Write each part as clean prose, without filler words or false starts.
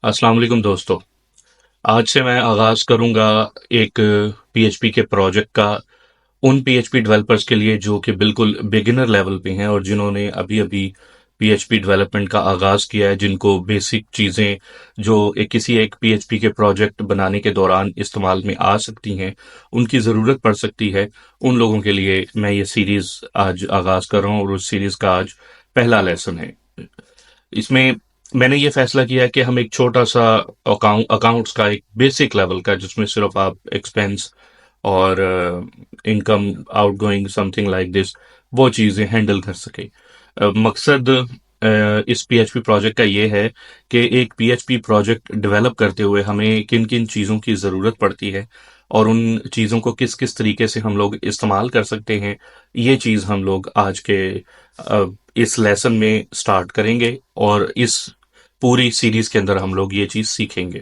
अस्सलाम वालेकुम दोस्तों। आज से मैं आगाज़ करूँगा एक पीएचपी के प्रोजेक्ट का उन पीएचपी डेवलपर्स के लिए जो कि बिल्कुल बिगिनर लेवल पे हैं और जिन्होंने अभी-अभी पीएचपी डेवलपमेंट का आगाज़ किया है, जिनको बेसिक चीज़ें जो किसी एक पीएचपी के प्रोजेक्ट बनाने के दौरान इस्तेमाल में आ सकती हैं, उनकी ज़रूरत पड़ सकती है। उन लोगों के लिए मैं ये सीरीज़ आज आगाज़ कर रहा हूँ और उस सीरीज़ का आज पहला लेसन है। इसमें मैंने ये फैसला किया है कि हम एक छोटा सा अकाउंट्स का एक बेसिक लेवल का जिसमें सिर्फ आप एक्सपेंस और income outgoing something like this वो चीज़ें हैंडल कर सके। मकसद इस पीएचपी प्रोजेक्ट का ये है कि एक पीएचपी प्रोजेक्ट डेवलप करते हुए हमें किन किन चीज़ों की ज़रूरत पड़ती है और उन चीज़ों को किस किस तरीके से हम लोग इस्तेमाल कर सकते हैं, ये चीज़ हम लोग आज के इस लेसन में स्टार्ट करेंगे और इस पूरी सीरीज के अंदर हम लोग ये चीज़ सीखेंगे।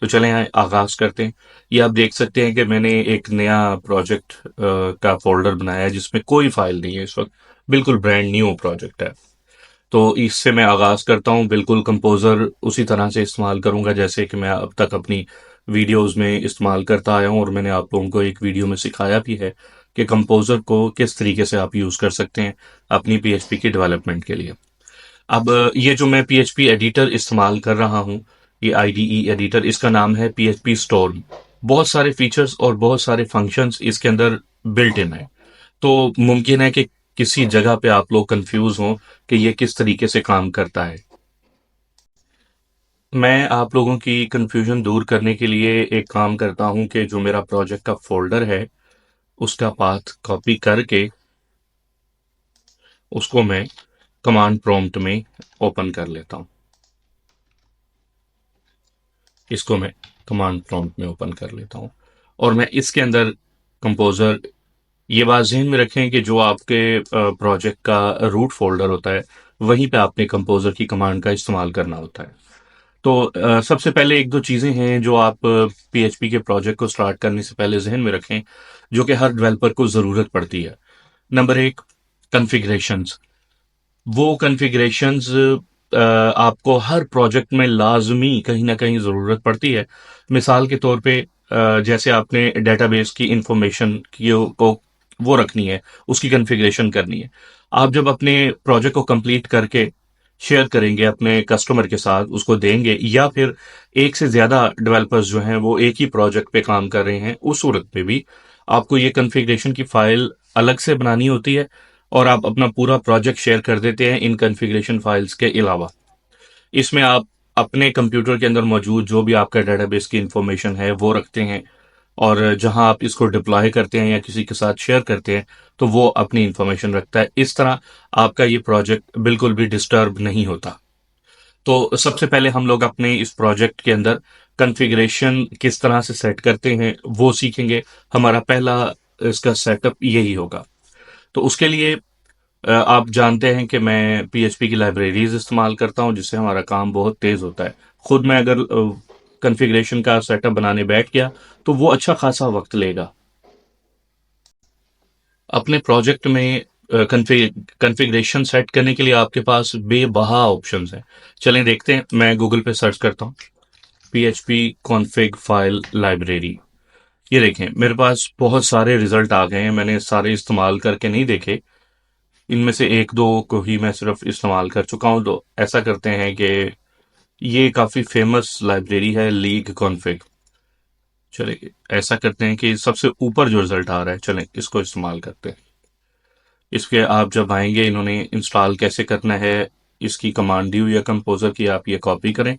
तो चलें आगाज़ करते हैं। ये आप देख सकते हैं कि मैंने एक नया प्रोजेक्ट का फ़ोल्डर बनाया है जिसमें कोई फ़ाइल नहीं है इस वक़्त, बिल्कुल ब्रांड न्यू प्रोजेक्ट है। तो इससे मैं आगाज़ करता हूँ, बिल्कुल कंपोज़र उसी तरह से इस्तेमाल करूँगा जैसे कि मैं अब तक अपनी वीडियोज़ में इस्तेमाल करता आया हूँ और मैंने आप लोगों को एक वीडियो में सिखाया भी है कि कंपोज़र को किस तरीके से आप यूज़ कर सकते हैं अपनी पीएचपी की डेवलपमेंट के लिए। अब ये जो मैं पीएचपी एडिटर इस्तेमाल कर रहा हूँ, ये आईडीई एडिटर, इसका नाम है पीएचपी स्टोर्म। बहुत सारे फीचर्स और बहुत सारे फंक्शंस इसके अंदर बिल्ट इन है। तो मुमकिन है कि किसी जगह पे आप लोग कंफ्यूज हों कि ये किस तरीके से काम करता है। मैं आप लोगों की कंफ्यूजन दूर करने के लिए एक काम करता हूँ कि जो मेरा प्रोजेक्ट का फोल्डर है, उसका पाथ कॉपी करके उसको मैं कमांड प्रॉम्प्ट में ओपन कर लेता हूँ। इसको मैं कमांड प्रॉम्प्ट में ओपन कर लेता हूँ और मैं इसके अंदर कंपोज़र, ये बात ज़हन में रखें कि जो आपके प्रोजेक्ट का रूट फ़ोल्डर होता है, वहीं पे आपने कंपोज़र की कमांड का इस्तेमाल करना होता है। तो सबसे पहले 1-2 चीज़ें हैं जो आप पीएचपी के प्रोजेक्ट को स्टार्ट करने से पहले ज़हन में रखें, जो कि हर डेवलपर को ज़रूरत पड़ती है। Number 1, configurations. वो कॉन्फ़िगरेशंस आपको हर प्रोजेक्ट में लाज़मी कहीं न कहीं ज़रूरत पड़ती है। मिसाल के तौर पे जैसे आपने डेटाबेस की इन्फॉर्मेशन को वो रखनी है, उसकी कॉन्फ़िगरेशन करनी है। आप जब अपने प्रोजेक्ट को कंप्लीट करके शेयर करेंगे अपने कस्टमर के साथ, उसको देंगे या फिर एक से ज़्यादा डेवलपर्स जो हैं, वो एक ही प्रोजेक्ट पे काम कर रहे हैं, उस सूरत में भी आपको ये कॉन्फ़िगरेशन की फ़ाइल अलग से बनानी होती है और आप अपना पूरा प्रोजेक्ट शेयर कर देते हैं इन कॉन्फ़िगरेशन फाइल्स के अलावा। इसमें आप अपने कंप्यूटर के अंदर मौजूद जो भी आपका डेटाबेस की इंफॉर्मेशन है वो रखते हैं और जहां आप इसको डिप्लॉय करते हैं या किसी के साथ शेयर करते हैं तो वो अपनी इंफॉर्मेशन रखता है। इस तरह आपका ये प्रोजेक्ट बिल्कुल भी डिस्टर्ब नहीं होता। तो सबसे पहले हम लोग अपने इस प्रोजेक्ट के अंदर कॉन्फ़िगरेशन किस तरह से सेट करते हैं वो सीखेंगे। हमारा पहला इसका सेटअप यही होगा। तो उसके लिए आप जानते हैं कि मैं पीएचपी की लाइब्रेरीज इस्तेमाल करता हूं जिससे हमारा काम बहुत तेज होता है। खुद मैं अगर कॉन्फ़िगरेशन का सेटअप बनाने बैठ गया तो वो अच्छा खासा वक्त लेगा। अपने प्रोजेक्ट में कॉन्फ़िगरेशन सेट करने के लिए आपके पास बेबहा ऑप्शंस हैं। चलें देखते हैं, मैं गूगल पे सर्च करता हूँ पीएचपी कॉन्फ़िग फाइल लाइब्रेरी। ये देखें मेरे पास बहुत सारे रिजल्ट आ गए हैं, मैंने सारे इस्तेमाल करके नहीं देखे। इनमें से 1-2 को ही मैं सिर्फ इस्तेमाल कर चुका हूँ। तो ऐसा करते हैं कि ये काफ़ी फेमस लाइब्रेरी है लीग कॉन्फ़िग। चलिए ऐसा करते हैं कि सबसे ऊपर जो रिज़ल्ट आ रहा है, चलें इसको इस्तेमाल करते हैं। इसके आप जब आएँगे, इन्होंने इंस्टॉल कैसे करना है, इसकी कमांड दी हुई है कंपोज़र की, आप ये कॉपी करें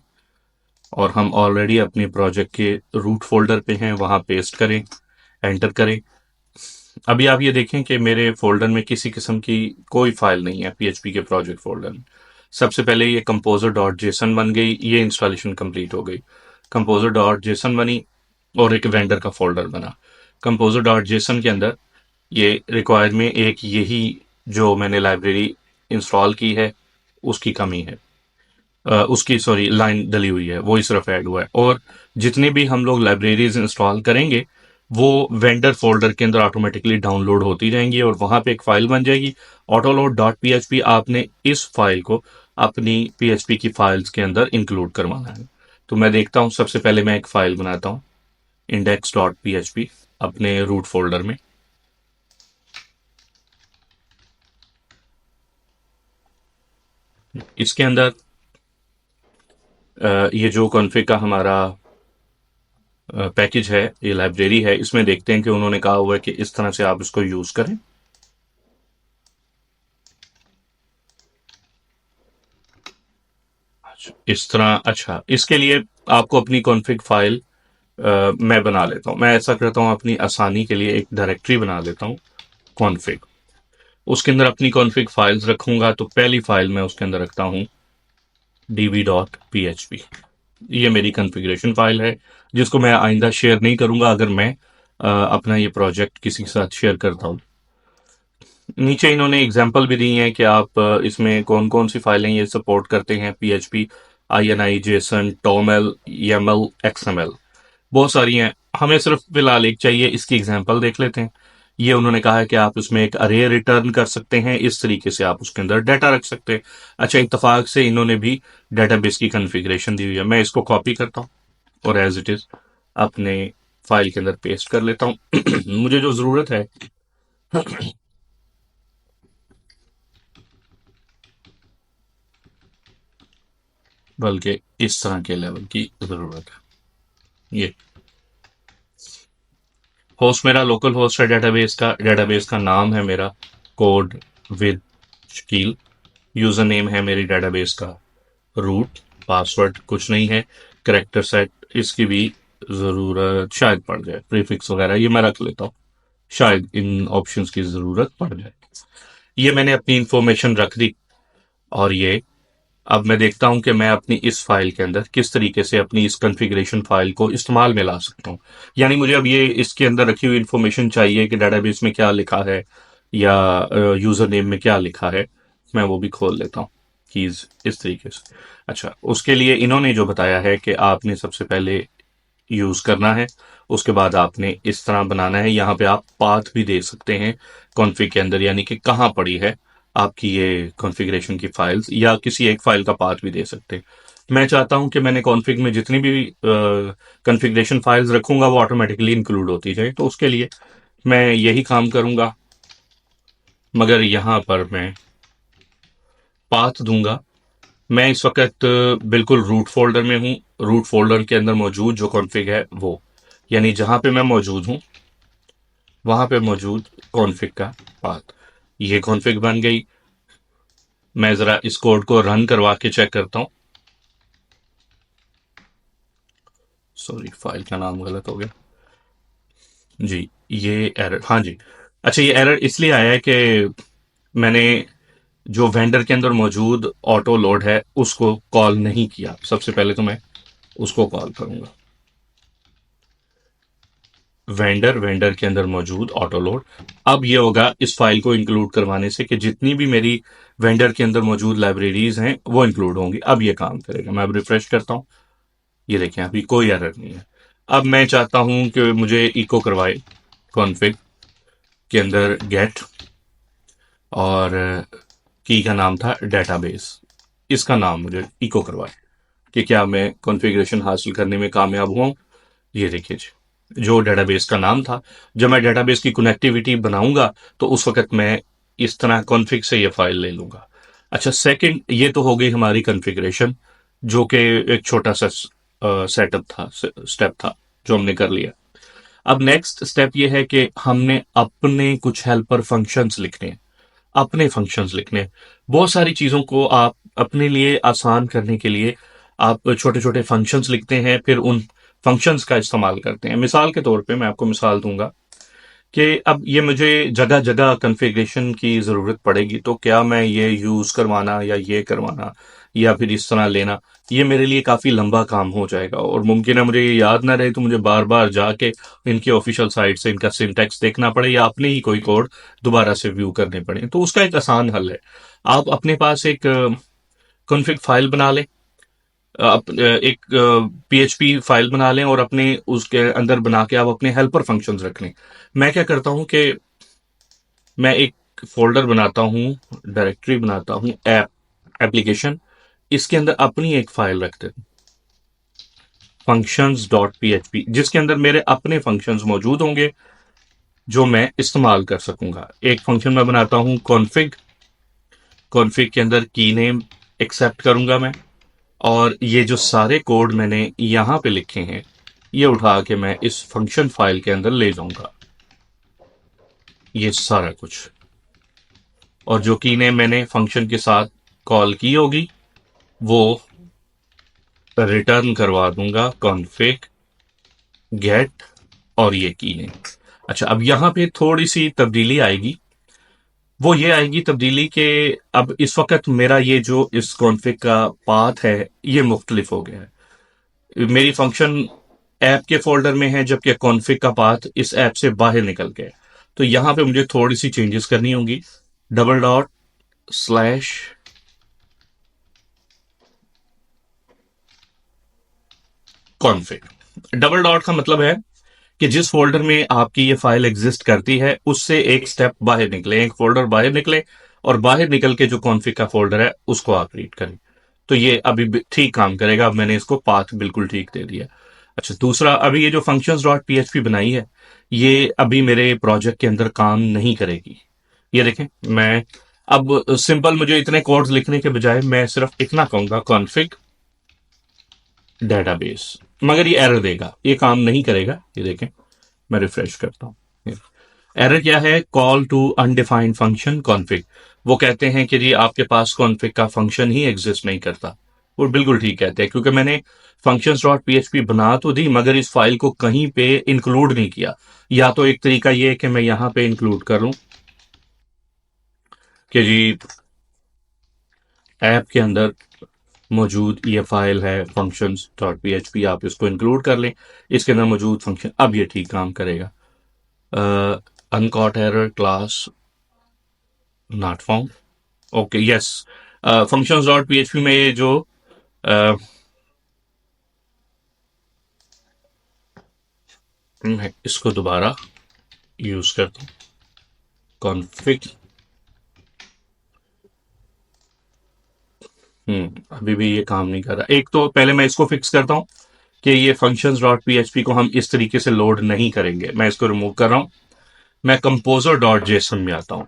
और हम ऑलरेडी अपने प्रोजेक्ट के रूट फ़ोल्डर पे हैं, वहाँ पेस्ट करें, एंटर करें। अभी आप ये देखें कि मेरे फ़ोल्डर में किसी किस्म की कोई फ़ाइल नहीं है पीएचपी के प्रोजेक्ट फ़ोल्डर में। सबसे पहले ये कंपोज़र डॉट जेसन बन गई, ये इंस्टॉलेशन कंप्लीट हो गई। कंपोज़र डॉट जेसन बनी और एक वेंडर का फ़ोल्डर बना। कंपोज़र डॉट जेसन के अंदर ये रिक्वायर में एक यही जो मैंने लाइब्रेरी इंस्टॉल की है, उसकी कमी है। उसकी सॉरी लाइन डली हुई है, वो ही सिर्फ ऐड हुआ है और जितनी भी हम लोग लाइब्रेरीज इंस्टॉल करेंगे वो वेंडर फोल्डर के अंदर ऑटोमेटिकली डाउनलोड होती जाएंगी और वहां पे एक फाइल बन जाएगी ऑटोलोड डॉट पीएचपी। आपने इस फाइल को अपनी पीएचपी की फाइल्स के अंदर इंक्लूड करवाना है। तो मैं देखता हूँ, सबसे पहले मैं एक फ़ाइल बनाता हूँ, index.php अपने रूट फ़ोल्डर में। इसके अंदर ये जो कॉन्फ़िग का हमारा पैकेज है, ये लाइब्रेरी है, इसमें देखते हैं कि उन्होंने कहा हुआ है कि इस तरह से आप इसको यूज़ करें। अच्छा, इस तरह। अच्छा, इसके लिए आपको अपनी कॉन्फ़िग फ़ाइल मैं बना लेता हूँ। मैं ऐसा करता हूँ, अपनी आसानी के लिए एक डायरेक्टरी बना लेता हूँ, कॉन्फ़िग। उसके अंदर अपनी कॉन्फ़िग फ़ाइल्स रखूँगा, तो पहली फ़ाइल मैं उसके अंदर रखता हूँ db.php। ये मेरी कॉन्फ़िगरेशन फ़ाइल है, जिसको मैं आइंदा शेयर नहीं करूँगा अगर मैं अपना ये प्रोजेक्ट किसी के साथ शेयर करता हूँ। नीचे इन्होंने एग्जाम्पल भी दी हैं कि आप इसमें कौन-कौन सी फ़ाइलें ये सपोर्ट करते हैं, PHP, INI, JSON, TOML, YAML, XML। बहुत सारी हैं। हमें सिर्फ फिलहाल एक चाहिए, इसकी एग्जांपल देख लेते हैं। ये उन्होंने कहा है कि आप उसमें एक अरे रिटर्न कर सकते हैं, इस तरीके से आप उसके अंदर डाटा रख सकते हैं। अच्छा, इत्तेफाक से इन्होंने भी डेटाबेस की कॉन्फ़िगरेशन दी हुई है। मैं इसको कॉपी करता हूँ और एज इट इज़ अपने फाइल के अंदर पेस्ट कर लेता हूँ। मुझे जो ज़रूरत है, बल्कि इस तरह के लेवल की ज़रूरत है। ये होस्ट मेरा लोकल होस्ट है डेटाबेस का नाम है मेरा code with Shakeel. User name है मेरी डेटाबेस का रूट। पासवर्ड कुछ नहीं है। करेक्टर सेट इसकी भी ज़रूरत शायद पड़ जाए, प्रीफिक्स वगैरह ये मैं रख लेता हूँ, शायद इन ऑप्शंस की ज़रूरत पड़ जाए। ये मैंने अपनी इंफॉर्मेशन रख दी। और ये अब मैं देखता हूं कि मैं अपनी इस फाइल के अंदर किस तरीके से अपनी इस कॉन्फ़िगरेशन फाइल को इस्तेमाल में ला सकता हूं। यानी मुझे अब ये इसके अंदर रखी हुई इंफॉर्मेशन चाहिए कि डेटाबेस में क्या लिखा है या यूज़र नेम में क्या लिखा है। मैं वो भी खोल लेता हूँ कीज़ इस तरीके से। अच्छा, उसके लिए इन्होंने जो बताया है कि आपने सबसे पहले यूज़ करना है, उसके बाद आपने इस तरह बनाना है। यहाँ पे आप पाथ भी दे सकते हैं कॉन्फ़िग के अंदर, यानी कि कहाँ पड़ी है आपकी ये कॉन्फ़िगरेशन की फाइल्स, या किसी एक फाइल का पाथ भी दे सकते हैं। मैं चाहता हूँ कि मैंने कॉन्फ़िग में जितनी भी कॉन्फ़िगरेशन फाइल्स रखूँगा वो ऑटोमेटिकली इंक्लूड होती जाए, तो उसके लिए मैं यही काम करूँगा। मगर यहाँ पर मैं पाथ दूंगा। मैं इस वक्त बिल्कुल रूट फ़ोल्डर में हूँ। रूट फ़ोल्डर के अंदर मौजूद जो कॉन्फ़िग है वो, यानी जहाँ पे मैं मौजूद हूँ वहां पे मौजूद कॉन्फ़िग का पाथ। ये कॉन्फ़िग बन गई। मैं ज़रा इस कोड को रन करवा के चेक करता हूँ। सॉरी, फाइल का नाम गलत हो गया जी। ये एरर, हाँ जी। अच्छा, ये एरर इसलिए आया है कि मैंने जो वेंडर के अंदर मौजूद ऑटो लोड है उसको कॉल नहीं किया। सबसे पहले तो मैं उसको कॉल करूंगा। वेंडर के अंदर मौजूद ऑटो लोड। अब ये होगा इस फाइल को इंक्लूड करवाने से कि जितनी भी मेरी वेंडर के अंदर मौजूद लाइब्रेरीज हैं वो इंक्लूड होंगी। अब ये काम करेगा। मैं अब रिफ्रेश करता हूँ। ये देखें, अभी कोई एरर नहीं है। अब मैं चाहता हूं कि मुझे इको करवाए कॉन्फ़िग के अंदर गेट, और की का नाम था डेटाबेस। इसका नाम मुझे इको करवाए कि क्या मैं कॉन्फ़िगरेशन हासिल करने में कामयाब हुआ हूं। ये देखिए जी, जो डेटाबेस का नाम था। जब मैं डेटाबेस की कनेक्टिविटी बनाऊंगा तो उस वक्त मैं इस तरह कॉन्फ़िग से ये फाइल ले लूंगा। अच्छा, सेकंड, ये तो हो गई हमारी कॉन्फ़िगरेशन, जो कि एक छोटा सा सेटअप था, स्टेप था, जो हमने कर लिया। अब नेक्स्ट स्टेप ये है कि हमने अपने कुछ हेल्पर फंक्शंस लिखने हैं। अपने फंक्शंस लिखने हैं। बहुत सारी चीज़ों को आप अपने लिए आसान करने के लिए आप छोटे छोटे फंक्शंस लिखते हैं, फिर उन फंक्शंस का इस्तेमाल करते हैं। मिसाल के तौर पे मैं आपको मिसाल दूंगा कि अब ये मुझे जगह जगह कॉन्फ़िगरेशन की ज़रूरत पड़ेगी, तो क्या मैं ये यूज़ करवाना या ये करवाना या फिर इस तरह लेना, ये मेरे लिए काफ़ी लंबा काम हो जाएगा, और मुमकिन है मुझे ये याद ना रहे, तो मुझे बार बार जाके इनकी ऑफिशियल साइट से इनका सिंटैक्स देखना पड़े या अपने ही कोई कोड दोबारा से व्यू करने पड़े। तो उसका एक आसान हल है, आप अपने पास एक कॉन्फ़िग फाइल बना लें। एक PHP फाइल बना लें और अपने उसके अंदर बना के आप अपने हेल्पर फंक्शंस रख लें। मैं क्या करता हूं कि मैं एक फोल्डर बनाता हूं, डायरेक्टरी बनाता हूं, एप्लीकेशन। इसके अंदर अपनी एक फाइल रख देता हूं। functions.php, जिसके अंदर मेरे अपने फंक्शंस मौजूद होंगे जो मैं इस्तेमाल कर सकूंगा। एक फंक्शन मैं बनाता हूं कॉन्फ़िग। कॉन्फ़िग के अंदर की नेम एक्सेप्ट करूंगा मैं, और ये जो सारे कोड मैंने यहां पे लिखे हैं ये उठा के मैं इस फंक्शन फाइल के अंदर ले जाऊंगा, ये सारा कुछ। और जो की नेम मैंने फंक्शन के साथ कॉल की होगी वो रिटर्न करवा दूंगा कॉन्फ़िग गेट, और ये की नेम। अच्छा, अब यहां पे थोड़ी सी तब्दीली आएगी। वो ये आएगी तब्दीली के अब इस वक्त मेरा ये जो इस कॉन्फ़िग का पाथ है ये मुख्तलिफ हो गया है। मेरी फंक्शन ऐप के फोल्डर में है, जबकि कॉन्फ़िग का पाथ इस ऐप से बाहर निकल गया है। तो यहां पे मुझे थोड़ी सी चेंजेस करनी होंगी। Double dot slash config. Double dot का मतलब है कि जिस फोल्डर में आपकी ये फाइल एग्जिस्ट करती है उससे एक स्टेप बाहर निकले, एक फोल्डर बाहर निकले, और बाहर निकल के जो कॉन्फ़िग का फोल्डर है उसको आप रीड करें। तो ये अभी भी ठीक काम करेगा। अब मैंने इसको पाथ बिल्कुल ठीक दे दिया। अच्छा, दूसरा, अभी ये जो फंक्शंस डॉट पीएचपी बनाई है ये अभी मेरे प्रोजेक्ट के अंदर काम नहीं करेगी। ये देखें, मैं अब सिंपल, मुझे इतने कोड्स लिखने के बजाय मैं सिर्फ इतना कहूंगा कॉन्फ़िग डेटाबेस, मगर ये एरर देगा, ये काम नहीं करेगा। ये देखें, मैं रिफ्रेश करता हूँ। एरर क्या है? Call to undefined function config. वो कहते हैं कि जी आपके पास कॉन्फ़िग का फंक्शन ही एग्जिस्ट नहीं करता। वो बिल्कुल ठीक कहते हैं, क्योंकि मैंने फंक्शंस डॉट पीएचपी बना तो दी मगर इस फाइल को कहीं पे इंक्लूड नहीं किया। या तो एक तरीका ये है कि मैं यहां पे इंक्लूड करूं कि जी ऐप के अंदर मौजूद ये फाइल है फंक्शंस डॉट पीएचपी, आप इसको इंक्लूड कर लें, इसके अंदर मौजूद फंक्शन। अब ये ठीक काम करेगा। Uncaught error class not found. Okay, yes. Functions dot PHP में ये जो मैं इसको दोबारा यूज करता हूँ कॉन्फ़िग। अभी भी ये काम नहीं कर रहा। एक तो पहले मैं इसको फिक्स करता हूँ कि ये फंक्शंस डॉट पीएचपी को हम इस तरीके से लोड नहीं करेंगे। मैं इसको रिमूव कर रहा हूँ। मैं कंपोजर डॉट जेसन में आता हूँ।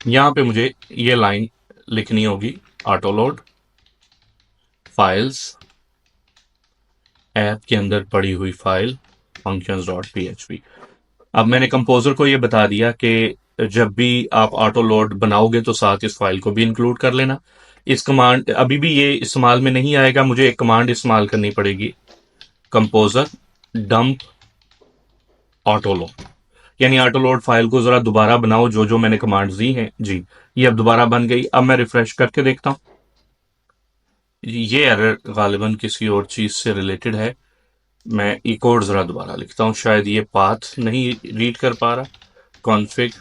यहाँ पे मुझे ये लाइन लिखनी होगी, ऑटो लोड फाइल्स, ऐप के अंदर पड़ी हुई फाइल फंक्शंस डॉट पीएचपी। अब मैंने कंपोजर को ये बता दिया कि जब भी आप ऑटो लोड बनाओगे तो साथ इस फाइल को भी इंक्लूड कर लेना। इस कमांड, अभी भी ये इस्तेमाल में नहीं आएगा, मुझे एक कमांड इस्तेमाल करनी पड़ेगी, कंपोजर डंप ऑटो लोड। यानी ऑटो लोड फाइल को जरा दोबारा बनाओ, जो जो मैंने कमांड्स दी हैं जी, ये अब दोबारा बन गई। अब मैं रिफ्रेश करके देखता हूँ। ये एरर गालिबन किसी और चीज से रिलेटेड है। मैं ये कोड जरा दोबारा लिखता हूँ, शायद ये पाथ नहीं रीड कर पा रहा। कॉन्फ़िग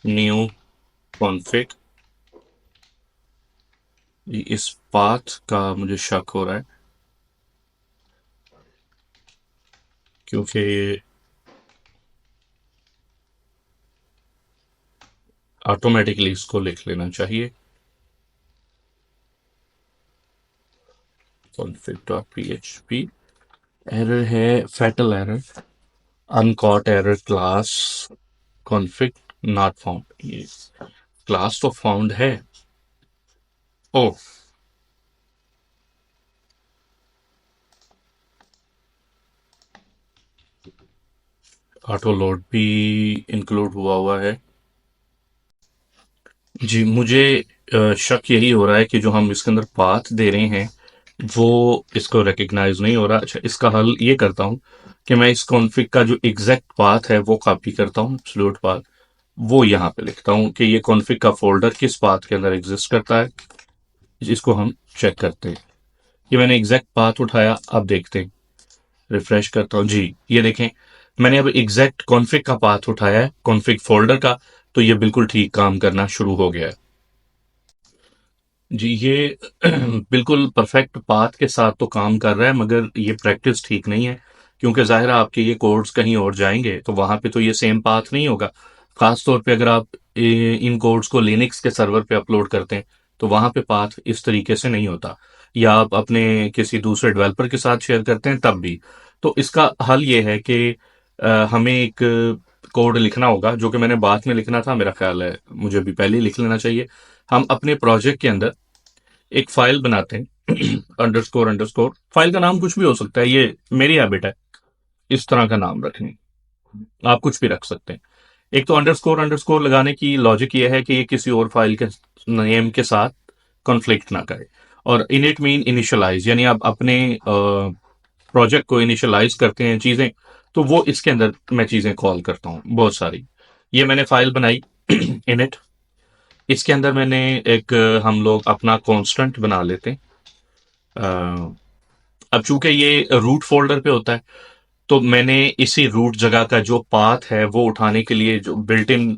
न्यू कॉन्फ़िग, इस पाथ का मुझे शक हो रहा है, क्योंकि ये ऑटोमेटिकली इसको लिख लेना चाहिए। config.php एरर है, fatal error, uncaught error class config not found. ये क्लास तो फाउंड है। ओ, ऑटो लोड भी इंक्लूड हुआ है जी। मुझे शक यही हो रहा है कि जो हम इसके अंदर पाथ दे रहे हैं वो इसको रिकग्नाइज नहीं हो रहा। अच्छा, इसका हल ये करता हूँ कि मैं इस कॉन्फ़िग का जो एग्जैक्ट पाथ है वो कॉपी करता हूँ, एब्सोल्यूट पाथ, वो यहाँ पे लिखता हूँ कि ये कॉन्फ़िग का फोल्डर किस पाथ के अंदर एग्जिस्ट करता है, जिसको हम चेक करते हैं। ये मैंने एग्जैक्ट पाथ उठाया, अब देखते हैं। रिफ्रेश करता हूँ जी, ये देखें, मैंने अब एग्जैक्ट कॉन्फ़िग का पाथ उठाया है, कॉन्फ़िग फोल्डर का, तो ये बिल्कुल ठीक काम करना शुरू हो गया है जी। ये बिल्कुल परफेक्ट पाथ के साथ तो काम कर रहा है, मगर ये प्रैक्टिस ठीक नहीं है, क्योंकि जाहिर है आपके ये कोड्स कहीं और जाएंगे तो वहां पे तो ये सेम पाथ नहीं होगा। खास तौर पे अगर आप इन कोड्स को लिनक्स के सर्वर पे अपलोड करते हैं तो वहां पे पाथ इस तरीके से नहीं होता। या आप अपने किसी दूसरे डेवलपर के साथ शेयर करते हैं तब भी। तो इसका हल ये है कि हमें एक कोड लिखना होगा, जो कि मैंने बाद में लिखना था, मेरा ख्याल है मुझे भी पहले ही लिख लेना चाहिए। हम अपने प्रोजेक्ट के अंदर एक फाइल बनाते हैं अंडरस्कोर अंडरस्कोर, फाइल का नाम कुछ भी हो सकता है, ये मेरी हैबिट है इस तरह का नाम रखनी, आप कुछ भी रख सकते हैं। एक तो अंडरस्कोर अंडरस्कोर लगाने की लॉजिक ये है कि ये किसी और फाइल के नेम के साथ कॉन्फ्लिक्ट ना करे। और इनिट मीन इनिशियलाइज, यानी आप अपने प्रोजेक्ट को इनिशियलाइज करते हैं चीजें, तो वो इसके अंदर मैं चीजें कॉल करता हूँ बहुत सारी। ये मैंने फाइल बनाई इनिट, इसके अंदर मैंने एक हम लोग अपना कांस्टेंट बना लेते हैं। अब चूंकि ये रूट फोल्डर पे होता है, तो मैंने इसी रूट जगह का जो पाथ है वो उठाने के लिए जो बिल्ट इन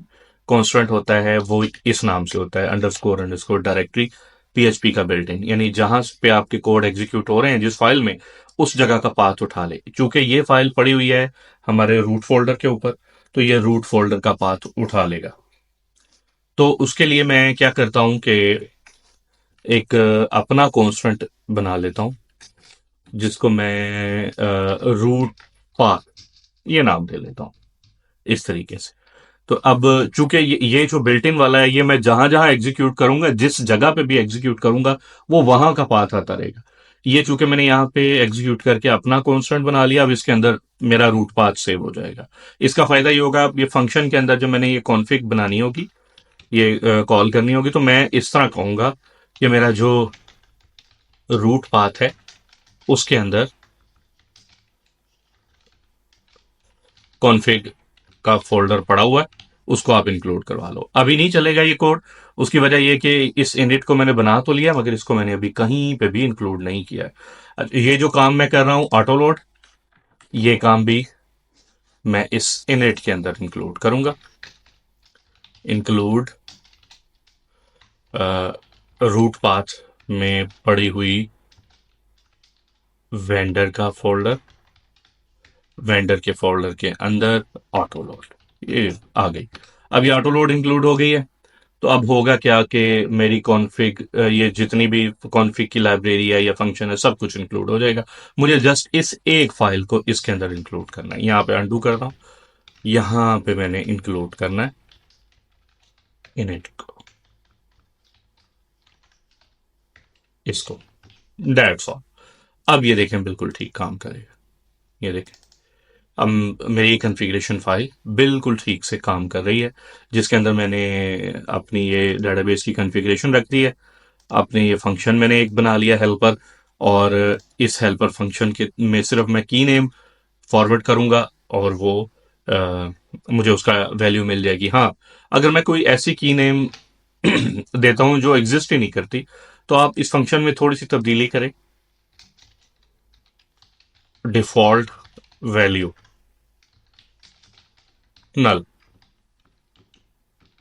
कॉन्स्टेंट होता है वो इस नाम से होता है, अंडरस्कोर अंडरस्कोर डायरेक्टरी पीएचपी का बिल्ट इन, यानी जहां पे आपके कोड एग्जीक्यूट हो रहे हैं जिस फाइल में, उस जगह का पाथ उठा ले। चूंकि ये फाइल पड़ी हुई है हमारे रूट फोल्डर के ऊपर, तो ये रूट फोल्डर का पाथ उठा लेगा। तो उसके लिए मैं क्या करता हूं कि एक अपना कॉन्स्टेंट बना लेता हूं, जिसको मैं रूट पाथ ये नाम दे लेता हूं इस तरीके से। तो अब चूंकि ये जो बिल्ट इन वाला है, ये मैं जहां जहां एग्जीक्यूट करूंगा, जिस जगह पे भी एग्जीक्यूट करूंगा, वो वहां का पाथ आता रहेगा। ये चूंकि मैंने यहाँ पे एग्जीक्यूट करके अपना कॉन्स्टेंट बना लिया, अब इसके अंदर मेरा रूट पाथ सेव हो जाएगा। इसका फायदा ये होगा, अब ये फंक्शन के अंदर जब मैंने ये कॉन्फ़िग बनानी होगी, ये कॉल करनी होगी, तो मैं इस तरह कहूंगा कि मेरा जो रूट पाथ है उसके अंदर कॉन्फ़िग का फोल्डर पड़ा हुआ है, उसको आप इंक्लूड करवा लो। अभी नहीं चलेगा ये कोड, उसकी वजह ये कि इस इनिट को मैंने बना तो लिया, मगर इसको मैंने अभी कहीं पे भी इंक्लूड नहीं किया है। ये जो काम मैं कर रहा हूं ऑटो लोड, ये काम भी मैं इस इनिट के अंदर इंक्लूड करूंगा। इंक्लूड रूट पाथ में पड़ी हुई वेंडर का फोल्डर, वेंडर के फोल्डर के अंदर ऑटो लोड, ये आ गई। अब ये ऑटो लोड इंक्लूड हो गई है। तो अब होगा क्या कि मेरी कॉन्फ़िग, ये जितनी भी कॉन्फ़िग की लाइब्रेरी है या फंक्शन है, सब कुछ इंक्लूड हो जाएगा। मुझे जस्ट इस एक फाइल को इसके अंदर इंक्लूड करना है। यहाँ पे अंडू करता हूँ, यहाँ पे मैंने इंक्लूड करना है इनिट को, इसको, दैट्स ऑल। अब ये देखें बिल्कुल ठीक काम करेगा, ये देखें अब मेरी कॉन्फ़िगरेशन फाइल बिल्कुल ठीक से काम कर रही है, जिसके अंदर मैंने अपनी ये डेटाबेस की कॉन्फ़िगरेशन रख दी है। आपने ये फंक्शन मैंने एक बना लिया हेल्पर, और इस हेल्पर फंक्शन के में सिर्फ मैं की नेम फॉरवर्ड करूंगा और वो मुझे उसका वैल्यू मिल जाएगी। हाँ, अगर मैं कोई ऐसी की नेम देता हूं जो एग्जिस्ट ही नहीं करती, तो आप इस फंक्शन में थोड़ी सी तब्दीली करें, डिफॉल्ट वैल्यू नल।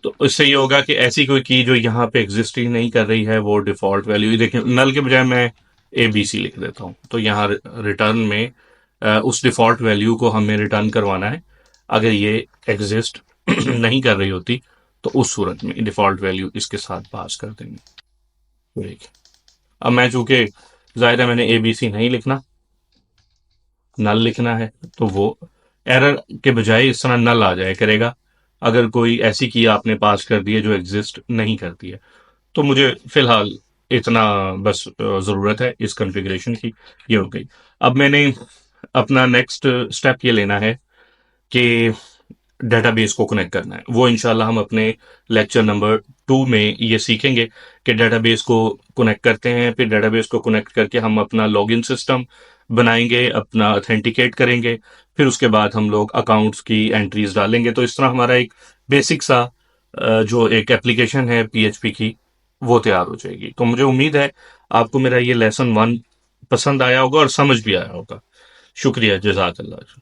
तो इससे ये होगा कि ऐसी कोई की जो यहाँ पे एग्जिस्ट ही नहीं कर रही है, वो डिफॉल्ट वैल्यू देखिए, नल के बजाय मैं ABC लिख देता हूँ, तो यहाँ रिटर्न में उस डिफॉल्ट वैल्यू को हमें रिटर्न करवाना है। अगर ये एग्जिस्ट नहीं कर रही होती, तो उस सूरत में डिफॉल्ट वैल्यू इसके साथ पास कर देंगे। ठीक। अब मैं चूंकि जाहिर है मैंने ABC नहीं लिखना, नल लिखना है, तो वो एरर के बजाय इस तरह नल आ जाए करेगा अगर कोई ऐसी की आपने पास कर दी है जो एग्जिस्ट नहीं करती है। तो मुझे फिलहाल इतना बस ज़रूरत है इस कॉन्फ़िगरेशन की, ये हो गई। अब मैंने अपना नेक्स्ट स्टेप ये लेना है कि डेटाबेस को कनेक्ट करना है। वो इंशाल्लाह हम अपने लेक्चर नंबर 2 में ये सीखेंगे कि डेटाबेस को कनेक्ट करते हैं, फिर डेटाबेस को कनेक्ट करके हम अपना लॉगिन सिस्टम बनाएंगे, अपना ऑथेंटिकेट करेंगे, फिर उसके बाद हम लोग अकाउंट्स की एंट्रीज डालेंगे। तो इस तरह हमारा एक बेसिक सा जो एक एप्लीकेशन है पीएचपी की, वो तैयार हो जाएगी। तो मुझे उम्मीद है आपको मेरा ये लेसन 1 पसंद आया होगा और समझ भी आया होगा। शुक्रिया, जज़ाकल्लाह।